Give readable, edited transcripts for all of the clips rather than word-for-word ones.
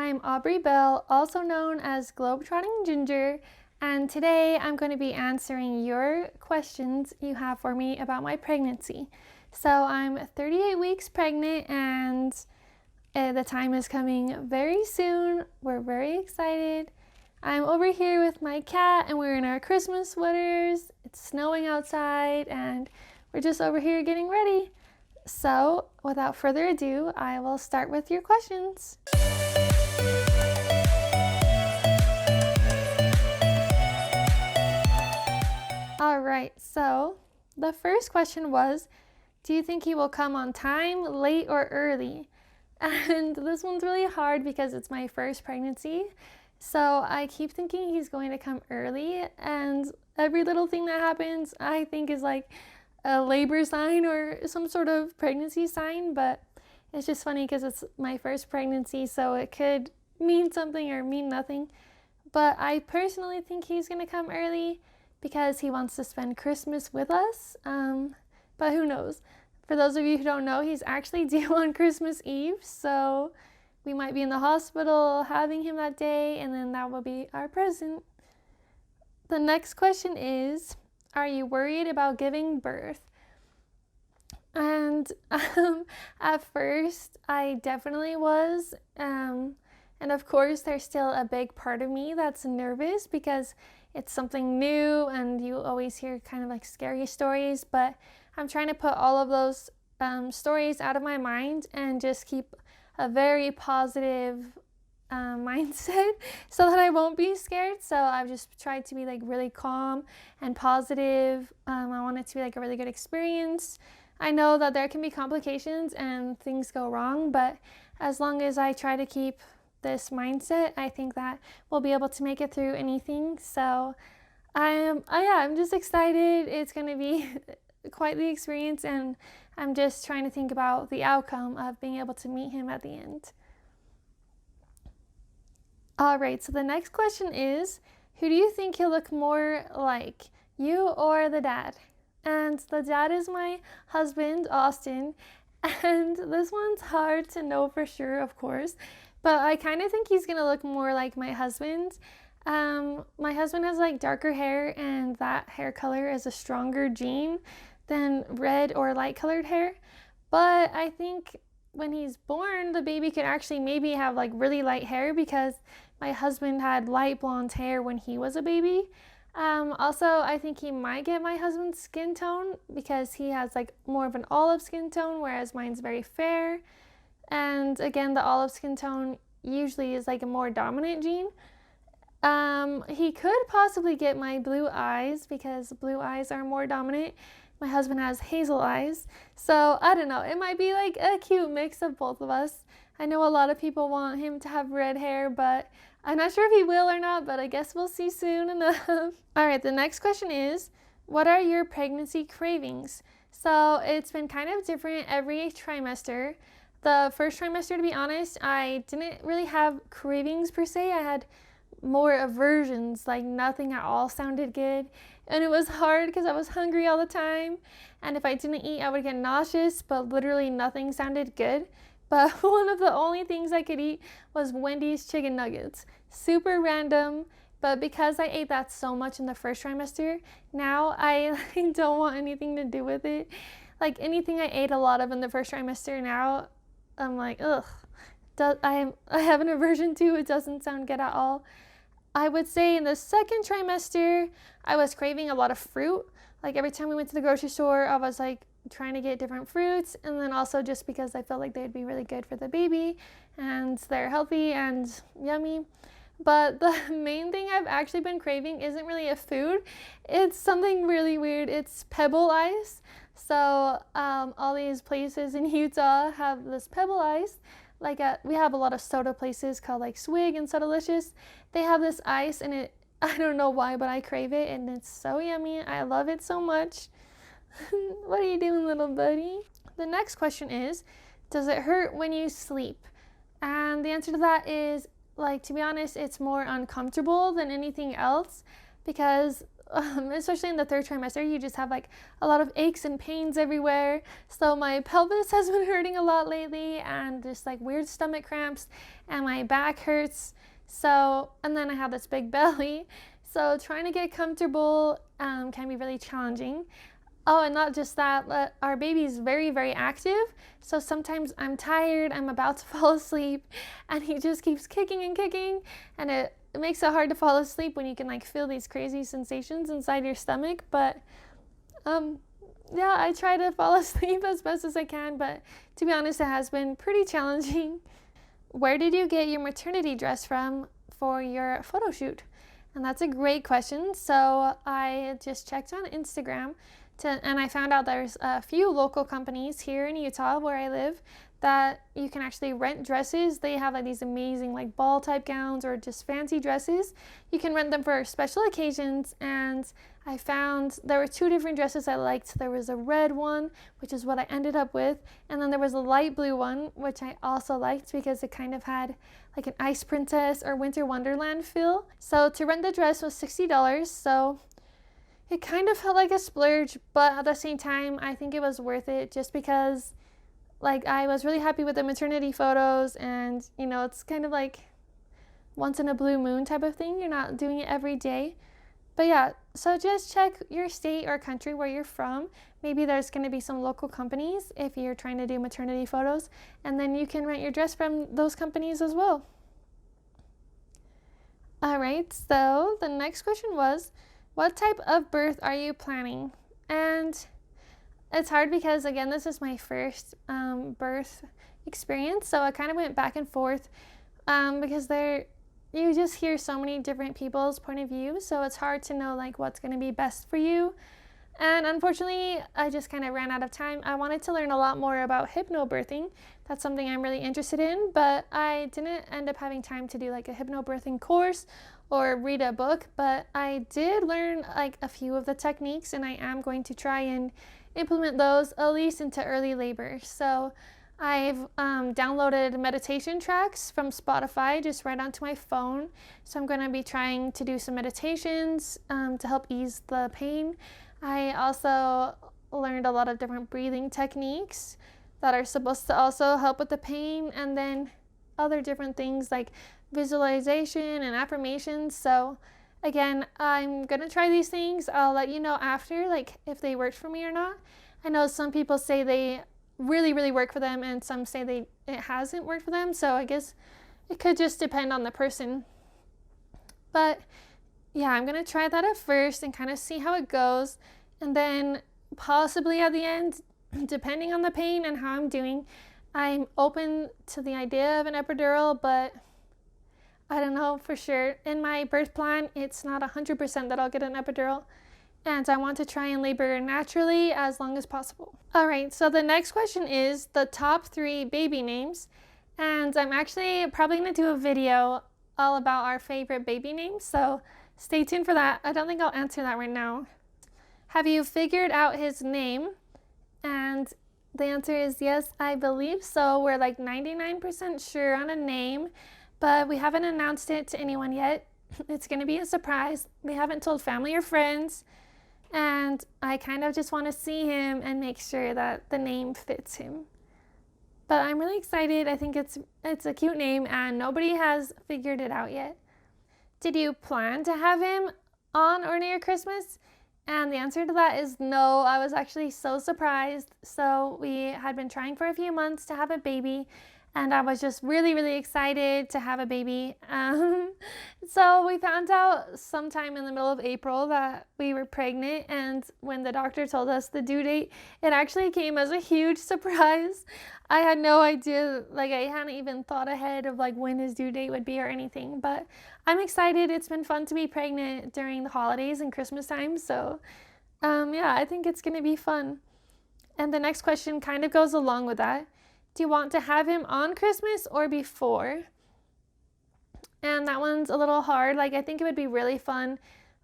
I'm Aubrey Bell, also known as GlobetrottingGinger, and today I'm going to be answering your questions you have for me about my pregnancy. So I'm 38 weeks pregnant and the time is coming very soon. We're very excited. I'm over here with my cat and we're in our Christmas sweaters. It's snowing outside and we're just over here getting ready. So without further ado, I will start with your questions. All right, so the first question was, do you think he will come on time, late, or early? And this one's really hard because it's my first pregnancy. So I keep thinking he's going to come early, and every little thing that happens I think is like a labor sign or some sort of pregnancy sign, but it's just funny because it's my first pregnancy, so it could mean something or mean nothing. But I personally think he's going to come early because he wants to spend Christmas with us, but who knows? For those of you who don't know, he's actually due on Christmas Eve, so we might be in the hospital having him that day, and then that will be our present. The next question is, are you worried about giving birth? And at first, I definitely was, and of course, there's still a big part of me that's nervous because it's something new and you always hear kind of like scary stories, but I'm trying to put all of those stories out of my mind and just keep a very positive mindset so that I won't be scared. So I've just tried to be like really calm and positive. I want it to be like a really good experience. I know that there can be complications and things go wrong, but as long as I try to keep this mindset, I think that we'll be able to make it through anything. So I'm just excited. It's going to be quite the experience, and I'm just trying to think about the outcome of being able to meet him at the end. All right, so the next question is, who do you think he'll look more like, you or the dad? And the dad is my husband, Austin, and this one's hard to know for sure, of course, but I kind of think he's going to look more like my husband. My husband has like darker hair, and that hair color is a stronger gene than red or light colored hair. But I think when he's born, the baby could actually maybe have like really light hair because my husband had light blonde hair when he was a baby. Also, I think he might get my husband's skin tone because he has like more of an olive skin tone, whereas mine's very fair. And again, the olive skin tone usually is like a more dominant gene. He could possibly get my blue eyes because blue eyes are more dominant. My husband has hazel eyes. So I don't know, it might be like a cute mix of both of us. I know a lot of people want him to have red hair, but I'm not sure if he will or not, but I guess we'll see soon enough. All right, the next question is, what are your pregnancy cravings? So it's been kind of different every trimester. The first trimester, to be honest, I didn't really have cravings per se. I had more aversions, like nothing at all sounded good. And it was hard because I was hungry all the time. And if I didn't eat, I would get nauseous, but literally nothing sounded good. But one of the only things I could eat was Wendy's chicken nuggets. Super random, but because I ate that so much in the first trimester, now I don't want anything to do with it. Like anything I ate a lot of in the first trimester, now I'm like, ugh. I have an aversion to. It doesn't sound good at all. I would say in the second trimester, I was craving a lot of fruit. Like every time we went to the grocery store, I was like trying to get different fruits, and then also just because I felt like they'd be really good for the baby and they're healthy and yummy. But the main thing I've actually been craving isn't really a food. It's something really weird. It's pebble ice. So all these places in Utah have this pebble ice. Like we have a lot of soda places called like Swig and Sodalicious. They have this ice, and I don't know why, but I crave it, and it's so yummy. I love it so much. What are you doing, little buddy? The next question is, does it hurt when you sleep? And the answer to that is, like, to be honest, it's more uncomfortable than anything else because especially in the third trimester, you just have like a lot of aches and pains everywhere. So my pelvis has been hurting a lot lately, and just like weird stomach cramps, and my back hurts. So, and then I have this big belly. So trying to get comfortable can be really challenging. Oh, and not just that, our baby is very, very active. So sometimes I'm tired, I'm about to fall asleep, and he just keeps kicking and kicking, and it makes it hard to fall asleep when you can like feel these crazy sensations inside your stomach. But yeah, I try to fall asleep as best as I can, but to be honest, it has been pretty challenging. Where did you get your maternity dress from for your photo shoot? And that's a great question. So I just checked on Instagram and I found out there's a few local companies here in Utah where I live that you can actually rent dresses. They have like these amazing like ball type gowns or just fancy dresses. You can rent them for special occasions, and I found there were 2 different dresses I liked. There was a red one, which is what I ended up with, and then there was a light blue one, which I also liked because it kind of had like an ice princess or winter wonderland feel. So to rent the dress was $60, so it kind of felt like a splurge, but at the same time, I think it was worth it just because like I was really happy with the maternity photos, and you know, it's kind of like once in a blue moon type of thing. You're not doing it every day. But yeah, so just check your state or country where you're from. Maybe there's going to be some local companies if you're trying to do maternity photos, and then you can rent your dress from those companies as well. All right, so the next question was, what type of birth are you planning? And it's hard because, again, this is my first birth experience, so I kind of went back and forth because you just hear so many different people's point of view, so it's hard to know like what's going to be best for you. And unfortunately, I just kind of ran out of time. I wanted to learn a lot more about hypnobirthing. That's something I'm really interested in, but I didn't end up having time to do like a hypnobirthing course or read a book, but I did learn like a few of the techniques, and I am going to try and implement those at least into early labor. So I've downloaded meditation tracks from Spotify just right onto my phone. So I'm going to be trying to do some meditations to help ease the pain. I also learned a lot of different breathing techniques that are supposed to also help with the pain, and then other different things like visualization and affirmations. So again, I'm going to try these things. I'll let you know after, like if they worked for me or not. I know some people say they really, really work for them, and some say it hasn't worked for them. So I guess it could just depend on the person. But yeah, I'm going to try that at first and kind of see how it goes. And then possibly at the end, depending on the pain and how I'm doing, I'm open to the idea of an epidural, but I don't know for sure. In my birth plan, it's not 100% that I'll get an epidural, and I want to try and labor naturally as long as possible. All right, so the next question is the top 3 baby names, and I'm actually probably going to do a video all about our favorite baby names, so stay tuned for that. I don't think I'll answer that right now. Have you figured out his name? And the answer is yes, I believe so. We're like 99% sure on a name, but we haven't announced it to anyone yet. It's going to be a surprise. We haven't told family or friends, and I kind of just want to see him and make sure that the name fits him. But I'm really excited. I think it's a cute name, and nobody has figured it out yet. Did you plan to have him on or near Christmas? And the answer to that is no. I was actually so surprised. So we had been trying for a few months to have a baby, and I was just really, really excited to have a baby. So we found out sometime in the middle of April that we were pregnant, and when the doctor told us the due date, it actually came as a huge surprise. I had no idea, like I hadn't even thought ahead of like when his due date would be or anything, but I'm excited. It's been fun to be pregnant during the holidays and Christmas time, so yeah, I think it's gonna be fun. And the next question kind of goes along with that. Do you want to have him on Christmas or before? And that one's a little hard. Like, I think it would be really fun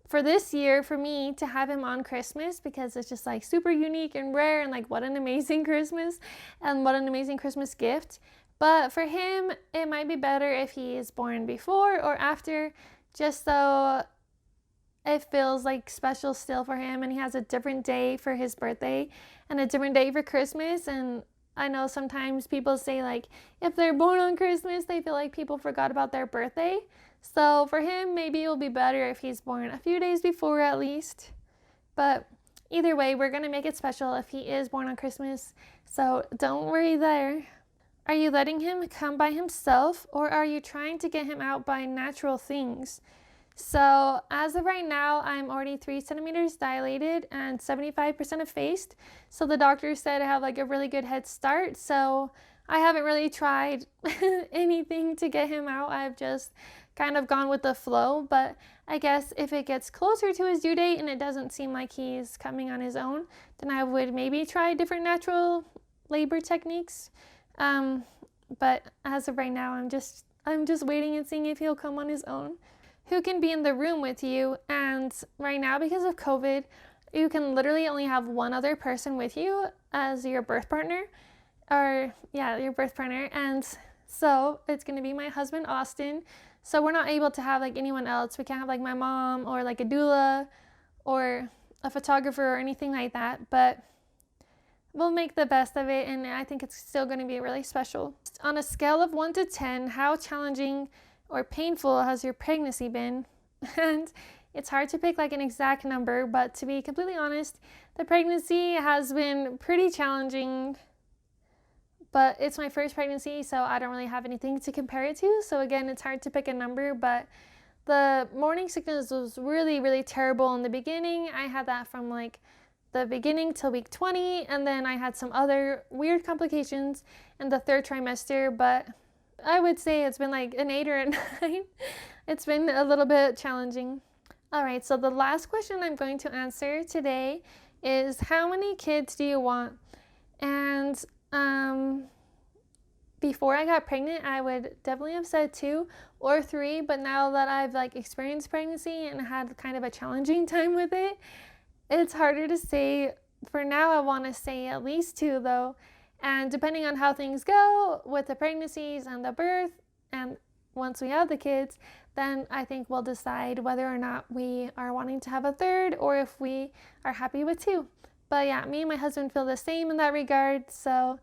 for this year for me to have him on Christmas because it's just like super unique and rare, and like what an amazing Christmas and what an amazing Christmas gift. But for him, it might be better if he is born before or after, just so it feels like special still for him, and he has a different day for his birthday and a different day for Christmas. And I know sometimes people say like if they're born on Christmas, they feel like people forgot about their birthday. So for him, maybe it'll be better if he's born a few days before at least. But either way, we're going to make it special if he is born on Christmas. So don't worry there. Are you letting him come by himself, or are you trying to get him out by natural things? So as of right now, I'm already 3 centimeters dilated and 75% effaced. So the doctor said I have like a really good head start. So I haven't really tried anything to get him out. I've just kind of gone with the flow. But I guess if it gets closer to his due date and it doesn't seem like he's coming on his own, then I would maybe try different natural labor techniques. But as of right now, I'm just waiting and seeing if he'll come on his own. Who can be in the room with you? And right now, because of COVID, you can literally only have one other person with you as your birth partner, your birth partner. And so it's going to be my husband, Austin. So we're not able to have like anyone else. We can't have like my mom or like a doula or a photographer or anything like that. But we'll make the best of it, and I think it's still going to be really special. On a scale of 1 to 10, how challenging or painful has your pregnancy been? And it's hard to pick like an exact number, but to be completely honest, the pregnancy has been pretty challenging. But it's my first pregnancy, so I don't really have anything to compare it to. So again, it's hard to pick a number, but the morning sickness was really, really terrible in the beginning. I had that from like the beginning till week 20, and then I had some other weird complications in the 3rd trimester, but I would say it's been like an 8 or a 9. It's been a little bit challenging. All right, so the last question I'm going to answer today is, how many kids do you want? And before I got pregnant, I would definitely have said 2 or 3, but now that I've like experienced pregnancy and had kind of a challenging time with it, it's harder to say. For now, I want to say at least 2 though. And depending on how things go with the pregnancies and the birth, and once we have the kids, then I think we'll decide whether or not we are wanting to have a 3rd or if we are happy with 2. But yeah, me and my husband feel the same in that regard. So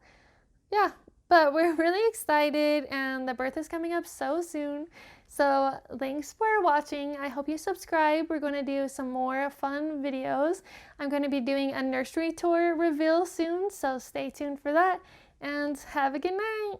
yeah, but we're really excited, and the birth is coming up so soon. So thanks for watching. I hope you subscribe. We're going to do some more fun videos. I'm going to be doing a nursery tour reveal soon, so stay tuned for that, and have a good night.